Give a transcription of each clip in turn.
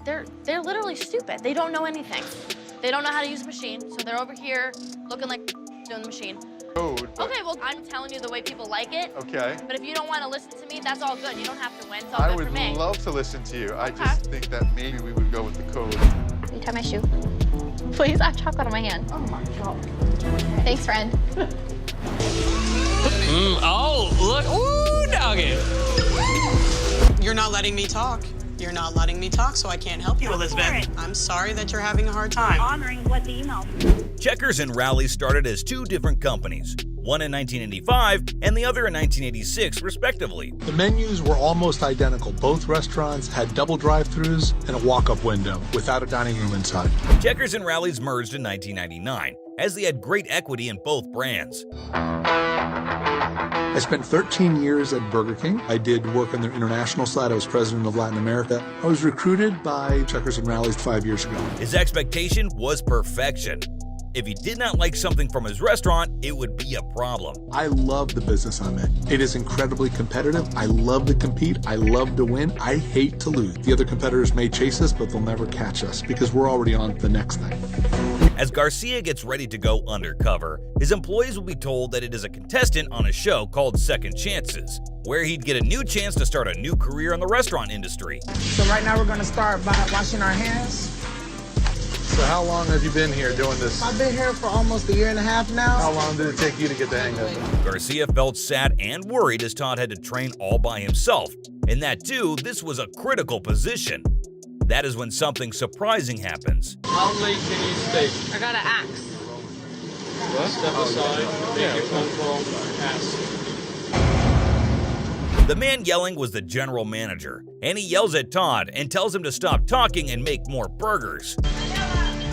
they're literally stupid. They don't know anything. They don't know how to use a machine, so they're over here looking like doing the machine. Code, Okay, well, I'm telling you the way people like it. Okay. But if you don't want to listen to me, that's all good. You don't have to win. It's all good for me. I would love to listen to you. I just think that maybe we would go with the code. Can you tie my shoe? Please, I have chocolate on my hand. Oh my God. Thanks, friend. Oh, look. Ooh, doggy. You're not letting me talk. You're not letting me talk, so I can't help you, Elizabeth. I'm sorry that you're having a hard time. Honoring what the email. Checkers and Rallies started as two different companies, one in 1985 and the other in 1986, respectively. The menus were almost identical. Both restaurants had double drive-thrus and a walk-up window without a dining room inside. Checkers and Rallies merged in 1999, as they had great equity in both brands. I spent 13 years at Burger King. I did work on their international side. I was president of Latin America. I was recruited by Checkers and Rallies 5 years ago. His expectation was perfection. If he did not like something from his restaurant, it would be a problem. I love the business I'm in. It is incredibly competitive. I love to compete. I love to win. I hate to lose. The other competitors may chase us, but they'll never catch us because we're already on to the next thing. As Garcia gets ready to go undercover, his employees will be told that it is a contestant on a show called Second Chances, where he'd get a new chance to start a new career in the restaurant industry. So right now we're going to start by washing our hands. So how long have you been here doing this? I've been here for almost 1.5 years now. How long did it take you to get the hang of it? Garcia felt sad and worried as Todd had to train all by himself, and that too, this was a critical position. That is when something surprising happens. How late can you stay? I got an axe. Step aside, make your phone call, ask. The man yelling was the general manager, and he yells at Todd and tells him to stop talking and make more burgers.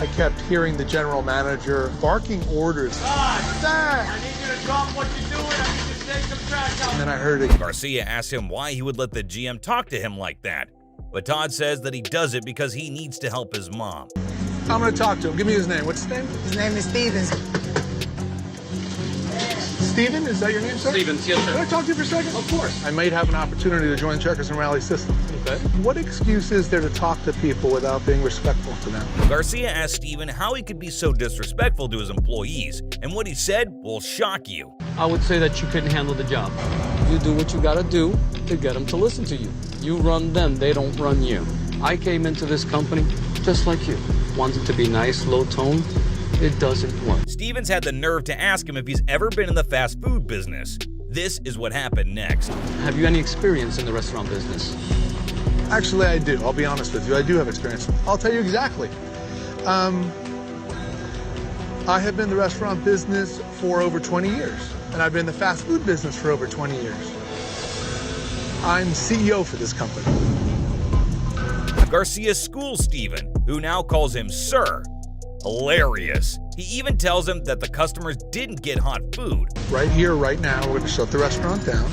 I kept hearing the general manager barking orders. Sir, I need you to drop what you're doing. I need you to take some trash out. And then I heard it. Garcia asked him why he would let the GM talk to him like that, but Todd says that he does it because he needs to help his mom. I'm going to talk to him. Give me his name. What's his name? His name is Stevens. Steven, is that your name, sir? Stevens, yes, sir. Can I talk to you for a second? Of course. I might have an opportunity to join Checkers and Rallies system. Okay. What excuse is there to talk to people without being respectful to them? Garcia asked Steven how he could be so disrespectful to his employees, and what he said will shock you. I would say that you couldn't handle the job. You do what you gotta do to get them to listen to you. You run them, they don't run you. I came into this company just like you. Wanted to be nice, low tone. It doesn't work. Stevens had the nerve to ask him if he's ever been in the fast food business. This is what happened next. Have you any experience in the restaurant business? Actually, I do. I'll be honest with you. I do have experience. I'll tell you exactly. I have been in the restaurant business for over 20 years, and I've been in the fast food business for over 20 years. I'm CEO for this company. Garcia schools Steven, who now calls him Sir. Hilarious. He even tells him that the customers didn't get hot food. Right here, right now, we're going to shut the restaurant down.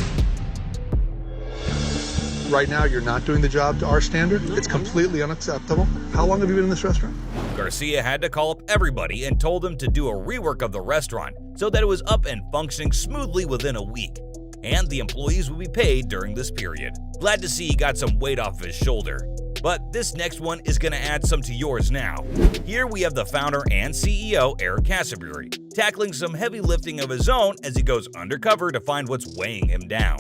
Right now, you're not doing the job to our standard. It's completely unacceptable. How long have you been in this restaurant? Garcia had to call up everybody and told them to do a rework of the restaurant so that it was up and functioning smoothly within a week. And the employees would be paid during this period. Glad to see he got some weight off of his shoulder. But this next one is going to add some to yours now. Here we have the founder and CEO, Eric Casaburi, tackling some heavy lifting of his own as he goes undercover to find what's weighing him down.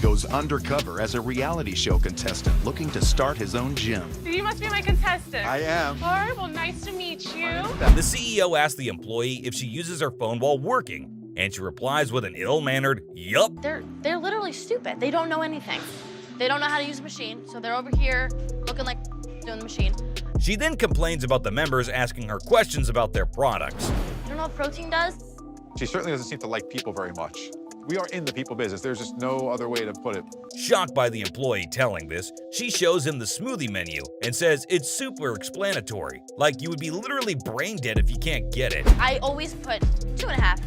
Goes undercover as a reality show contestant looking to start his own gym. You must be my contestant. I am. All right, well, nice to meet you. The CEO asks the employee if she uses her phone while working, and she replies with an ill-mannered, "Yup." They're literally stupid. They don't know anything. They don't know how to use a machine, so they're over here looking like doing the machine. She then complains about the members asking her questions about their products. You don't know what protein does? She certainly doesn't seem to like people very much. We are in the people business. There's just no other way to put it. Shocked by the employee telling this, she shows him the smoothie menu and says it's super explanatory, like you would be literally brain dead if you can't get it. I always put 2.5.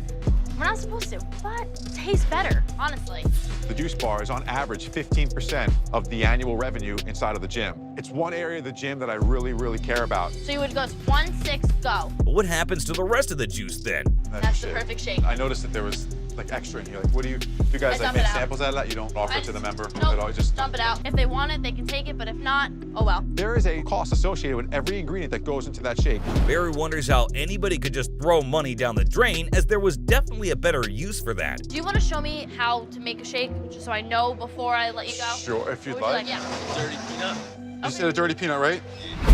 We're not supposed to, but it tastes better, honestly. The juice bar is on average 15% of the annual revenue inside of the gym. It's one area of the gym that I really, really care about. So you would go 1, 6, go. But what happens to the rest of the juice then? That's the perfect shake. I noticed that there was like extra in here? Like, what do you guys I like dump make it out. samples out of that? You don't offer it to the member Nope, at all? You just dump it out. If they want it, they can take it, but if not, oh well. There is a cost associated with every ingredient that goes into that shake. Barry wonders how anybody could just throw money down the drain, as there was definitely a better use for that. Do you want to show me how to make a shake, just so I know before I let you go? Sure, if you'd What would like. you Yeah. Dirty peanut. You said a dirty peanut, right?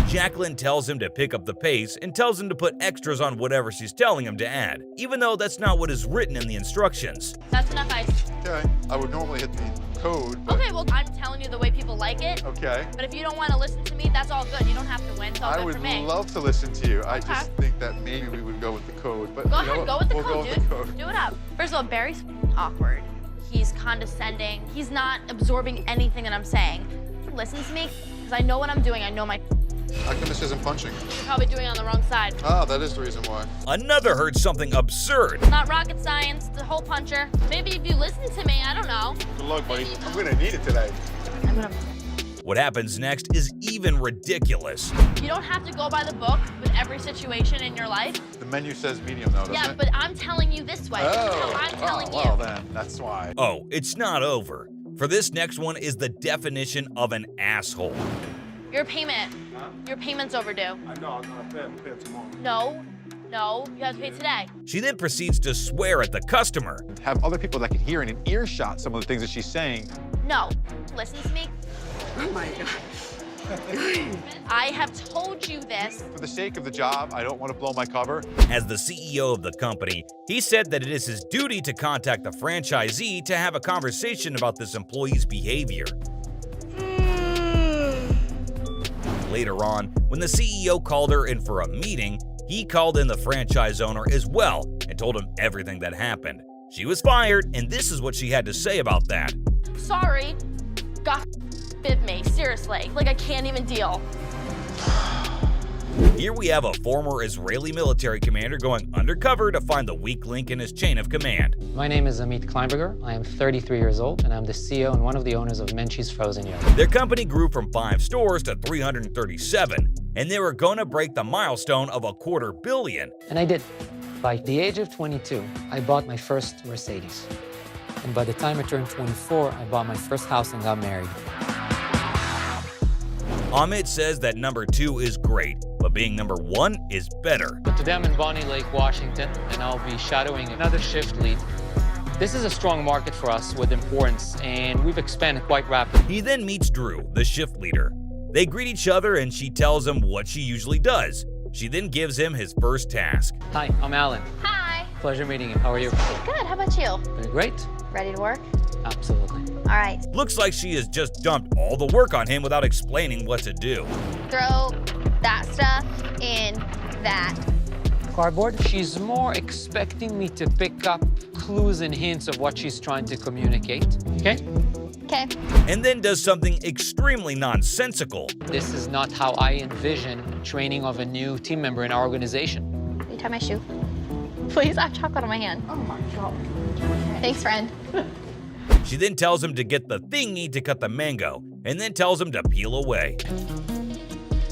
Jacqueline tells him to pick up the pace and tells him to put extras on whatever she's telling him to add, even though that's not what is written in the instructions. That's enough ice. Okay. I would normally hit the code, but Okay, well, I'm telling you the way people like it. okay. But if you don't want to listen to me, that's all good. You don't have to win. It's all I good would for me. love to listen to you. I just Okay. think that maybe we would go with the code. But Go you know ahead, what? go with the We'll code, go with dude. the code. Do it up. First of all, Barry's awkward. He's condescending. He's not absorbing anything that I'm saying. Listen to me, because I know what I'm doing. I know my. How come this isn't punching? You're probably doing it on the wrong side. Ah, that is the reason why. Another heard something absurd. It's not rocket science. It's a hole puncher. Maybe if you listen to me, I don't know. Good luck, buddy. I'm gonna need it today. I'm gonna. What happens next is even ridiculous. You don't have to go by the book with every situation in your life. The menu says medium, though, doesn't Yeah, it? but I'm telling you this way. This is how I'm telling oh, well you. then, that's why. Oh, it's not over. For this next one is the definition of an asshole. Your payment. Your payment's overdue. I know, I'm gonna pay. I'm gonna pay tomorrow. No, you have to pay today. She then proceeds to swear at the customer. Have other people that can hear in an earshot some of the things that she's saying. No, listen to me. Oh my God. I have told you this. For the sake of the job, I don't want to blow my cover. As the CEO of the company, he said that it is his duty to contact the franchisee to have a conversation about this employee's behavior. Later on, when the CEO called her in for a meeting, he called in the franchise owner as well and told him everything that happened. She was fired, and this is what she had to say about that. Sorry. God bid me, seriously. Like I can't even deal. Here we have a former Israeli military commander going undercover to find the weak link in his chain of command. My name is Amit Kleinberger. I am 33 years old, and I'm the CEO and one of the owners of Menchie's Frozen Yogurt. Their company grew from 5 stores to 337, and they were going to break the milestone of $250 million. And I did. By the age of 22, I bought my first Mercedes. And by the time I turned 24, I bought my first house and got married. Amit says that number 2 is great, but being number 1 is better. But today I'm in Bonnie Lake, Washington, and I'll be shadowing another shift lead. This is a strong market for us with importance, and we've expanded quite rapidly. He then meets Drew, the shift leader. They greet each other and she tells him what she usually does. She then gives him his first task. Hi, I'm Alan. Hi. Pleasure meeting you. How are you? Good, how about you? Doing great. Ready to work? Absolutely. All right. Looks like she has just dumped all the work on him without explaining what to do. Throw that stuff in that. Cardboard. She's more expecting me to pick up clues and hints of what she's trying to communicate. Okay? Okay. And then does something extremely nonsensical. This is not how I envision training of a new team member in our organization. Will you tie my shoe? Please, I have chocolate on my hand. Oh my God. Thanks, friend. She then tells him to get the thingy to cut the mango, and then tells him to peel away.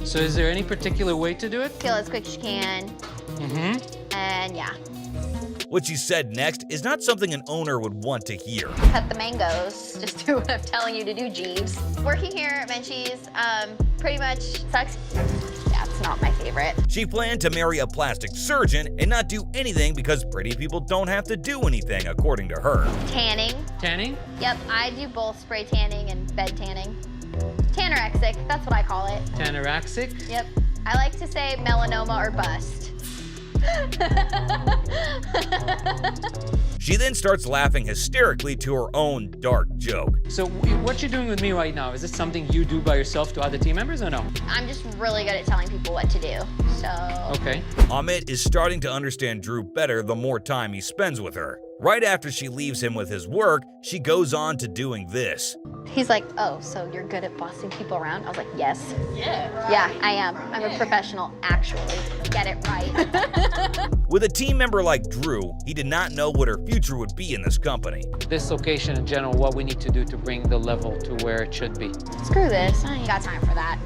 So is there any particular way to do it? Peel as quick as you can. And yeah. What she said next is not something an owner would want to hear. Cut the mangoes. Just do what I'm telling you to do, Jeeves. Working here at Menchie's pretty much sucks. That's not my favorite. She planned to marry a plastic surgeon and not do anything because pretty people don't have to do anything, according to her. Tanning. Tanning? Yep, I do both spray tanning and bed tanning. Tanorexic, that's what I call it. Tanorexic? Yep. I like to say melanoma or bust. She then starts laughing hysterically to her own dark joke. So what you're doing with me right now, is this something you do by yourself to other team members or no? I'm just really good at telling people what to do, so... Okay. Amit is starting to understand Drew better the more time he spends with her. Right after she leaves him with his work, she goes on to doing this. He's like, oh, so you're good at bossing people around? I was like, yes. Yeah, I am. I'm a professional, actually. Get it right. With a team member like Drew, he did not know what her future would be in this company. This location in general, what we need to do to bring the level to where it should be. Screw this. I ain't got time for that.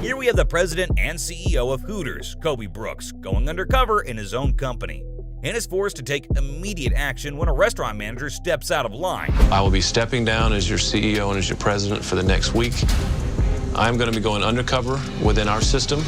Here we have the president and CEO of Hooters, Kobe Brooks, going undercover in his own company. and is forced to take immediate action when a restaurant manager steps out of line. I will be stepping down as your CEO and as your president for the next week. I'm going to be going undercover within our system.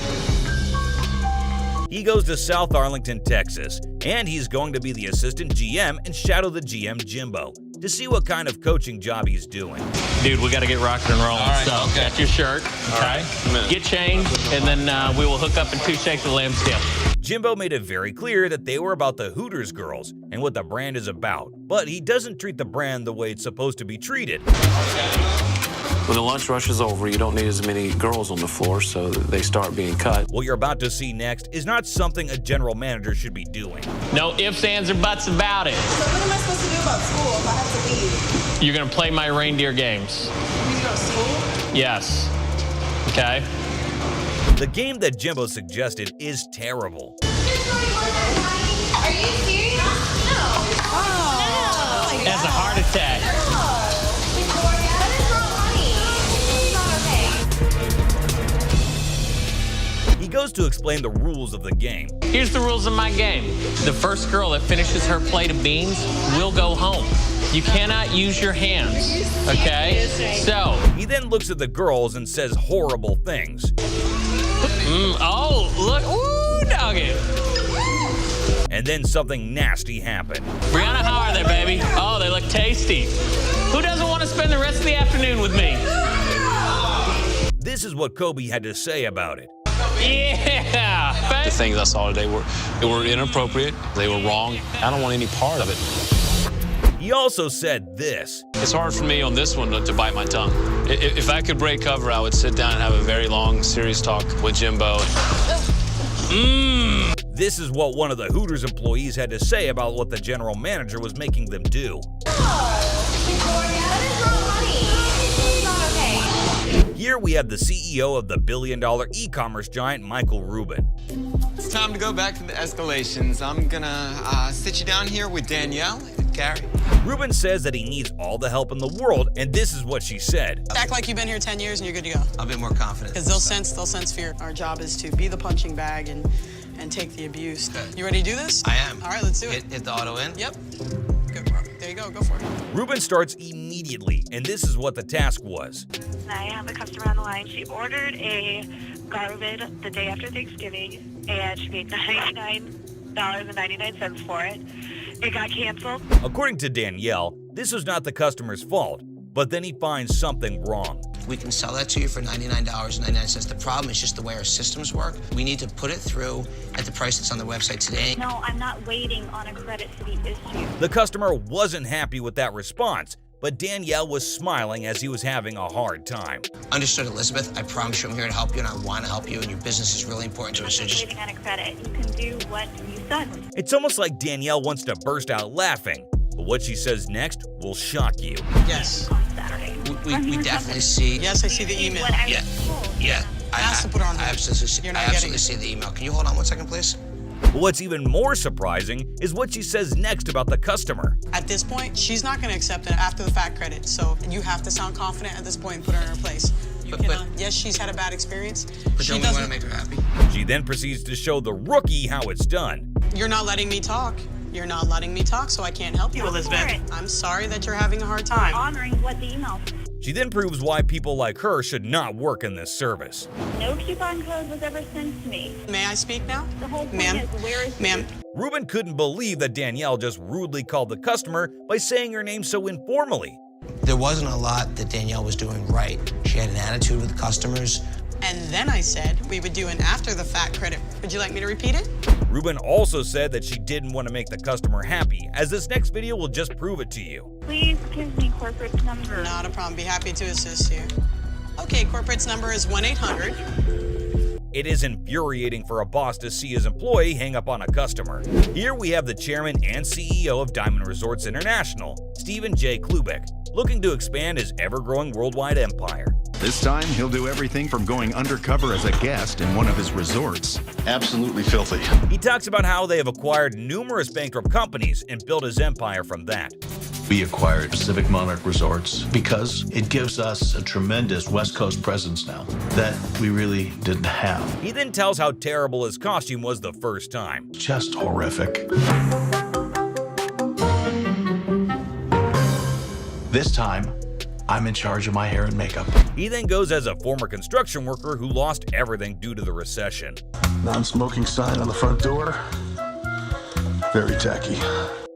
He goes to South Arlington, Texas, and he's going to be the assistant GM and shadow the GM Jimbo to see what kind of coaching job he's doing. Dude, we got to get rocking and rolling. So, that's your shirt, okay? Get changed, and then we will hook up in 2 shakes of lamb steak. Jimbo made it very clear that they were about the Hooters girls and what the brand is about, but he doesn't treat the brand the way it's supposed to be treated. When the lunch rush is over, you don't need as many girls on the floor, so they start being cut. What you're about to see next is not something a general manager should be doing. No ifs, ands, or buts about it. So what am I supposed to do about school if I have to leave? You're going to play my reindeer games. You go to school? Yes. Okay? The game that Jimbo suggested is terrible. Are you serious? No. Oh, No. That's a heart attack. He goes to explain the rules of the game. Here's the rules of my game. The first girl that finishes her plate of beans will go home. You cannot use your hands, okay? So, He then looks at the girls and says horrible things. oh, look, ooh, doggy. And then something nasty happened. Brianna, how are they, baby? Oh, they look tasty. Who doesn't want to spend the rest of the afternoon with me? This is what Kobe had to say about it. Yeah! The things I saw today were inappropriate. They were wrong. I don't want any part of it. He also said this. It's hard for me on this one to bite my tongue. If I could break cover, I would sit down and have a very long, serious talk with Jimbo. This is what one of the Hooters employees had to say about what the general manager was making them do. Here we have the CEO of the billion-dollar e-commerce giant, Michael Rubin. It's time to go back to the escalations. I'm gonna sit you down here with Danielle and Gary. Rubin says that he needs all the help in the world, and this is what she said. Act like you've been here 10 years and you're good to go. I'll be more confident. Because they'll sense fear. Our job is to be the punching bag and take the abuse. Okay. You ready to do this? I am. All right, let's do it. Hit the auto in? Yep. Good, bro. There you go. Go for it. Rubin starts immediately, and this is what the task was. I have a customer on the line. She ordered a garment the day after Thanksgiving, and she paid $99.99 for it. It got canceled. According to Danielle, this was not the customer's fault, but then he finds something wrong. We can sell that to you for $99.99. The problem is just the way our systems work. We need to put it through at the price that's on the website today. No, I'm not waiting on a credit to be issued. The customer wasn't happy with that response, but Danielle was smiling as he was having a hard time. Understood, Elizabeth. I promise you I'm here to help you, and I want to help you, and your business is really important to us. So I'm just waiting on a credit. You can do what you've done. It's almost like Danielle wants to burst out laughing, but what she says next will shock you. Yes. On Saturday. we definitely see. Yes, I see the email. What I was Yeah. told. Yeah. Ask to put her on I hold. absolutely, You're I not absolutely getting see the email. Can you hold on 1 second, please? But what's even more surprising is what she says next about the customer. At this point, she's not going to accept an after-the-fact credit, so you have to sound confident at this point and put her in her place. Yes, she's had a bad experience. But don't we want to make her happy? She then proceeds to show the rookie how it's done. You're not letting me talk. You're not letting me talk, so I can't help you, Elizabeth. I'm sorry that you're having a hard time. Honoring what the email said. She then proves why people like her should not work in this service. No coupon code was ever sent to me. May I speak now? The whole point Ma'am? is where is Ma'am? Rubin couldn't believe that Danielle just rudely called the customer by saying her name so informally. There wasn't a lot that Danielle was doing right. She had an attitude with customers. And then I said we would do an after-the-fact credit. Would you like me to repeat it? Rubin also said that she didn't want to make the customer happy, as this next video will just prove it to you. Please give me corporate number. Not a problem. Be happy to assist you. Okay, corporate's number is 1-800. It is infuriating for a boss to see his employee hang up on a customer. Here we have the chairman and CEO of Diamond Resorts International, Stephen J. Klubik, looking to expand his ever-growing worldwide empire. This time, he'll do everything from going undercover as a guest in one of his resorts. Absolutely filthy. He talks about how they have acquired numerous bankrupt companies and built his empire from that. We acquired Pacific Monarch Resorts because it gives us a tremendous West Coast presence now that we really didn't have. He then tells how terrible his costume was the first time. Just horrific. This time, I'm in charge of my hair and makeup. He then goes as a former construction worker who lost everything due to the recession. Non-smoking sign on the front door. Very tacky.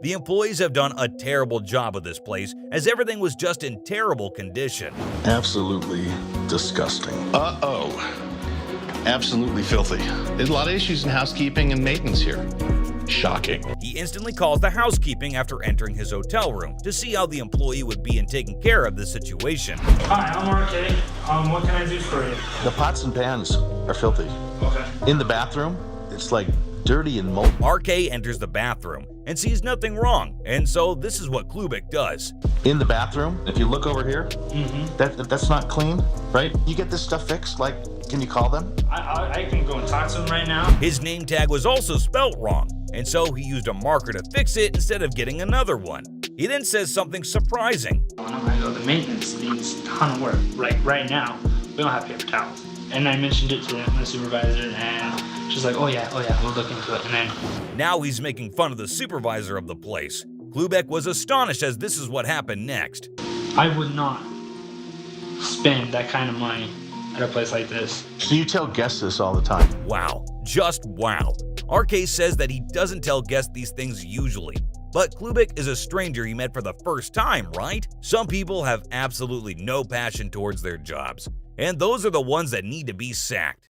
The employees have done a terrible job of this place, as everything was just in terrible condition. Absolutely disgusting. Uh-oh. Absolutely filthy. There's a lot of issues in housekeeping and maintenance here. Shocking. He instantly calls the housekeeping after entering his hotel room to see how the employee would be in taking care of the situation. Hi, I'm RK. What can I do for you? The pots and pans are filthy. Okay. In the bathroom, it's like dirty and moldy. RK enters the bathroom and sees nothing wrong, and so this is what Klubik does. In the bathroom, if you look over here, that's not clean, right? You get this stuff fixed, like, can you call them? I can go and talk to him right now. His name tag was also spelt wrong, and so he used a marker to fix it instead of getting another one. He then says something surprising. I go, the maintenance needs a ton of work. Like right now, we don't have paper towels. And I mentioned it to the supervisor, and she's like, oh yeah, we'll look into it. And then now he's making fun of the supervisor of the place. Klubik was astonished as this is what happened next. I would not spend that kind of money at a place like this. So you tell guests this all the time? Wow, just wow. RK says that he doesn't tell guests these things usually, but Klubik is a stranger he met for the first time, right? Some people have absolutely no passion towards their jobs, and those are the ones that need to be sacked.